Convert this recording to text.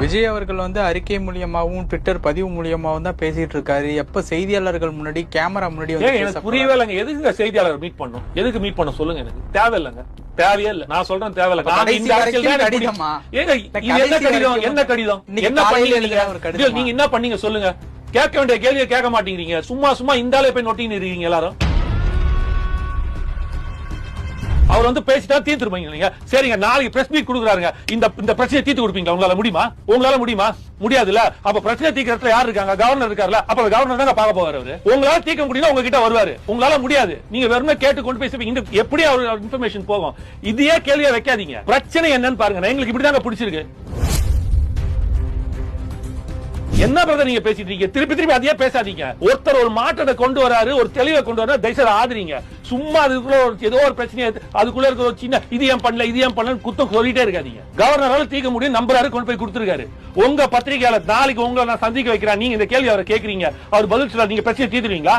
விஜய் அவர்கள் வந்து அறிக்கை மூலியமாகவும் ட்விட்டர் பதிவு மூலியமாகவும் தான் பேசிட்டு இருக்காரு. எப்ப செய்தியாளர்கள் முன்னாடி கேமரா முன்னாடி எனக்கு புரியவே இல்லைங்க. எதுக்கு செய்தியாளர் மீட் பண்ணும்? எதுக்கு மீட் பண்ண சொல்லுங்க. எனக்கு தேவையில்லைங்க, தேவையே இல்ல. நான் சொல்றேன் தேவையில்லை. என்ன கடிதம் என்ன பண்ணீங்க? நீங்க என்ன பண்ணீங்க சொல்லுங்க. கேட்க வேண்டிய கேள்வியை கேட்க மாட்டேங்கிறீங்க. சும்மா சும்மா இந்தாலே போய் நோட்டின்னு இருக்கீங்க எல்லாரும். அவர் வந்து பேசிட்டா தீர்த்துருப்பீங்க நீங்க. சரிங்க, நாளைக்கு பிரஸ் மீட் கொடுக்குறாருங்க. இந்த பிரச்சனை தீர்த்து கொடுப்பீங்க. உங்களால முடியுமா? உங்களால முடியுமா? முடியாதுல்ல. அப்ப பிரச்சனை தீர்க்கறதுல யார் இருக்காங்க? கவர்னர் இருக்காருல்ல. அப்ப கவர்னர் தான் பார்க்க போவாரு. அவரு உங்களால தீர்க்க முடியும், உங்ககிட்ட வருவாரு. உங்களால முடியாது. நீங்க வெறுமே கேட்டு கொண்டு பேசுவீங்க. எப்படி அவர் இன்ஃபர்மேஷன் போகும்? இதையே கேள்வியா வைக்காதீங்க. பிரச்சனை என்னன்னு பாருங்க. எங்களுக்கு இப்படிதாங்க பிடிச்சிருக்கு. என்ன பிரதர் நீங்க பேசிட்டு இருக்கீங்க? திருப்பி திருப்பி அதையே பேசாதீங்க. ஒருத்தர் ஒரு மாற்றத்தை கொண்டு வராரு, ஒரு தெளிவை கொண்டு வர தயவுசெய்து ஆதரிங்க. சும்மா அதுக்குள்ள ஏதோ ஒரு பிரச்சனை, அதுக்குள்ள இருக்கிற ஒரு சின்ன இது ஏன் பண்ணல இது ஏன் பண்ணல குத்தம் சொல்லிட்டே இருக்காதீங்க. கவர்னரால தீர்க்க முடியும், நம்பராரு கொண்டு போய் கொடுத்துருக்காரு. உங்க பத்திரிகையாளர் நாளைக்கு உங்களை நான் சந்திக்க வைக்கிறேன். நீங்க இந்த கேள்வி அவரை கேட்கறீங்க, அவர் பதில் சொல்ல நீங்க பிரச்சனை தீர்த்துருவீங்களா?